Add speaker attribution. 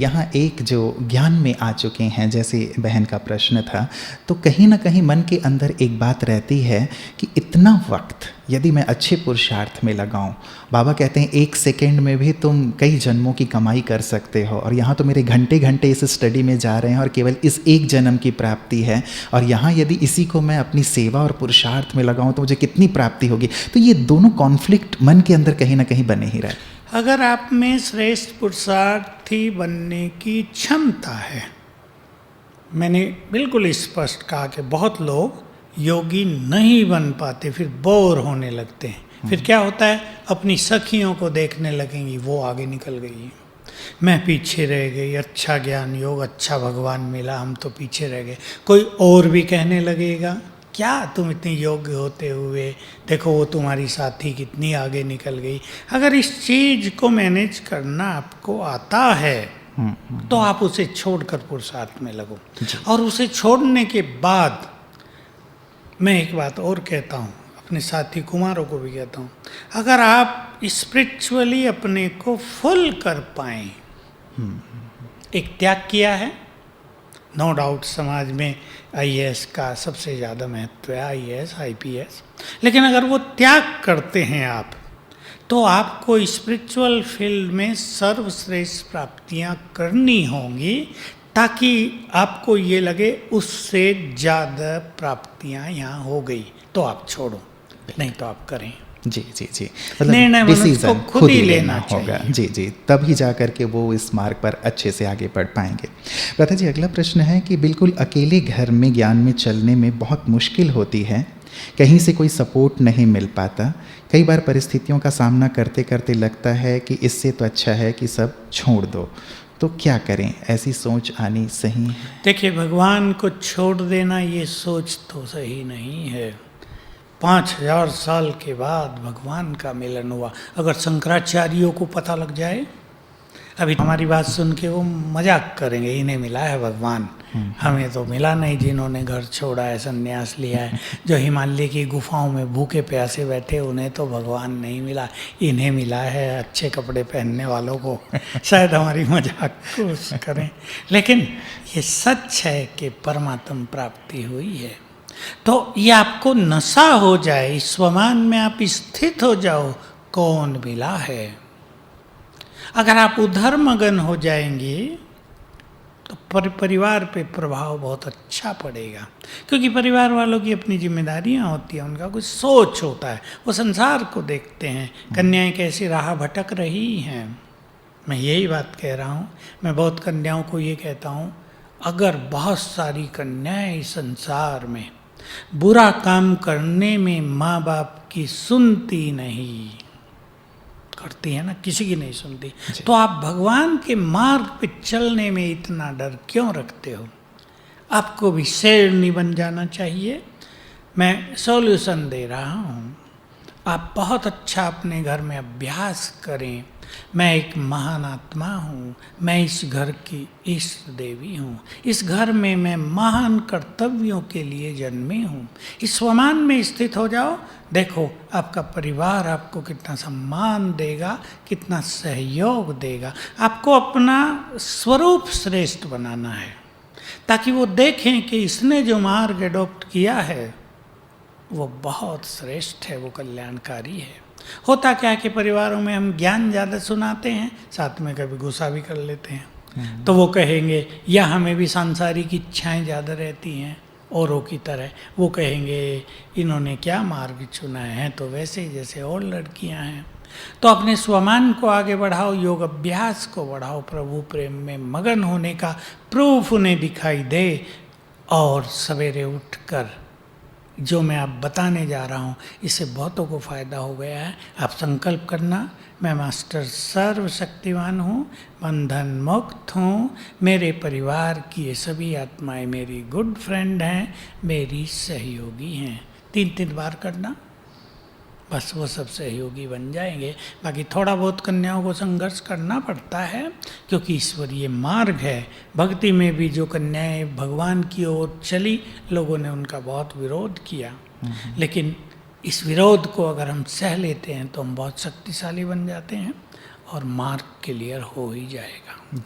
Speaker 1: यहाँ एक जो ज्ञान में आ चुके हैं, जैसे बहन का प्रश्न था, तो कहीं ना कहीं मन के अंदर एक बात रहती है कि इतना वक्त यदि मैं अच्छे पुरुषार्थ में लगाऊं, बाबा कहते हैं 1 सेकेंड में भी तुम कई जन्मों की कमाई कर सकते हो, और यहाँ तो मेरे घंटे घंटे इस स्टडी में जा रहे हैं और केवल इस एक जन्म की प्राप्ति है, और यहाँ यदि इसी को मैं अपनी सेवा और पुरुषार्थ में लगाऊं तो मुझे कितनी प्राप्ति होगी। तो ये दोनों कॉन्फ्लिक्ट मन के अंदर कहीं ना कहीं बने ही रहे।
Speaker 2: अगर आप में श्रेष्ठ पुरुषार्थी बनने की क्षमता है, मैंने बिल्कुल स्पष्ट कहा कि बहुत लोग योगी नहीं बन पाते, फिर बोर होने लगते हैं। फिर क्या होता है, अपनी सखियों को देखने लगेंगी, वो आगे निकल गई, मैं पीछे रह गई, अच्छा ज्ञान योग, अच्छा भगवान मिला, हम तो पीछे रह गए। कोई और भी कहने लगेगा, क्या तुम इतनी योग्य होते हुए, देखो वो तुम्हारी साथी कितनी आगे निकल गई। अगर इस चीज़ को मैनेज करना आपको आता है तो आप उसे छोड़कर पुरुषार्थ में लगो। और उसे छोड़ने के बाद मैं एक बात और कहता हूँ, अपने साथी कुमारों को भी कहता हूँ, अगर आप स्पिरिचुअली अपने को फुल कर पाएं, एक त्याग किया है, नो डाउट समाज में आईएएस का सबसे ज़्यादा महत्व है, आईएएस आईपीएस, लेकिन अगर वो त्याग करते हैं आप, तो आपको स्पिरिचुअल फील्ड में सर्वश्रेष्ठ प्राप्तियां करनी होंगी, ताकि आपको ये लगे उससे ज़्यादा प्राप्तियां यहाँ हो गई तो आप छोड़ो, नहीं तो आप करें।
Speaker 1: जी जी जी,
Speaker 2: निर्णय
Speaker 1: डिसीजन
Speaker 2: खुद ही लेना
Speaker 1: होगा। जी जी, तभी जा कर के वो इस मार्ग पर अच्छे से आगे बढ़ पाएंगे। प्रथा जी, अगला प्रश्न है कि बिल्कुल अकेले घर में ज्ञान में चलने में बहुत मुश्किल होती है, कहीं से कोई सपोर्ट नहीं मिल पाता, कई बार परिस्थितियों का सामना करते करते लगता है कि इससे तो अच्छा है कि सब छोड़ दो, तो क्या करें? ऐसी सोच आनी सही है?
Speaker 2: देखिए, भगवान को छोड़ देना ये सोच तो सही नहीं है। 5000 साल के बाद भगवान का मिलन हुआ। अगर शंकराचार्यों को पता लग जाए, अभी हमारी बात सुन के वो मजाक करेंगे, इन्हें मिला है भगवान, हमें तो मिला नहीं, जिन्होंने घर छोड़ा है, संन्यास लिया है, जो हिमालय की गुफाओं में भूखे प्यासे बैठे, उन्हें तो भगवान नहीं मिला, इन्हें मिला है अच्छे कपड़े पहनने वालों को। शायद हमारी मजाक को करें, लेकिन ये सच है कि परमात्म प्राप्ति हुई है। तो ये आपको नशा हो जाए, स्वमान में आप स्थित हो जाओ, कौन मिला है। अगर आप उधर मगन हो जाएंगे तो परिवार पे प्रभाव बहुत अच्छा पड़ेगा, क्योंकि परिवार वालों की अपनी जिम्मेदारियां होती हैं, उनका कुछ सोच होता है, वो संसार को देखते हैं, कन्याएं कैसी राह भटक रही हैं। मैं यही बात कह रहा हूँ, मैं बहुत कन्याओं को ये कहता हूँ, अगर बहुत सारी कन्याएं इस संसार में बुरा काम करने में माँ बाप की सुनती नहीं, करती है ना, किसी की नहीं सुनती, तो आप भगवान के मार्ग पे चलने में इतना डर क्यों रखते हो? आपको भी शेरनी बन जाना चाहिए। मैं सॉल्यूशन दे रहा हूँ, आप बहुत अच्छा अपने घर में अभ्यास करें। मैं एक महान आत्मा हूँ, मैं इस घर की इष्ट देवी हूँ, इस घर में मैं महान कर्तव्यों के लिए जन्मी हूँ। इस स्वमान में स्थित हो जाओ, देखो आपका परिवार आपको कितना सम्मान देगा, कितना सहयोग देगा। आपको अपना स्वरूप श्रेष्ठ बनाना है, ताकि वो देखें कि इसने जो मार्ग एडॉप्ट किया है वो बहुत श्रेष्ठ है, वो कल्याणकारी है। होता क्या कि परिवारों में हम ज्ञान ज़्यादा सुनाते हैं, साथ में कभी गुस्सा भी कर लेते हैं, तो वो कहेंगे, या हमें भी सांसारिक इच्छाएं ज़्यादा रहती हैं औरों की तरह, वो कहेंगे इन्होंने क्या मार्ग चुना है, तो वैसे ही जैसे और लड़कियां हैं। तो अपने स्वमान को आगे बढ़ाओ, योग अभ्यास को बढ़ाओ, प्रभु प्रेम में मगन होने का प्रूफ उन्हें दिखाई दे, और सवेरे उठकर जो मैं आप बताने जा रहा हूँ, इससे बहुतों को फ़ायदा हो गया है। आप संकल्प करना, मैं मास्टर सर्वशक्तिवान हूँ, बंधन मुक्त हूँ, मेरे परिवार की ये सभी आत्माएं मेरी गुड फ्रेंड हैं, मेरी सहयोगी हैं। 3 बार करना, बस वो सब सहयोगी बन जाएंगे। बाकी थोड़ा बहुत कन्याओं को संघर्ष करना पड़ता है, क्योंकि ईश्वरीय मार्ग है। भक्ति में भी जो कन्याएं भगवान की ओर चली, लोगों ने उनका बहुत विरोध किया, लेकिन इस विरोध को अगर हम सह लेते हैं तो हम बहुत शक्तिशाली बन जाते हैं और मार्ग क्लियर हो ही जाएगा।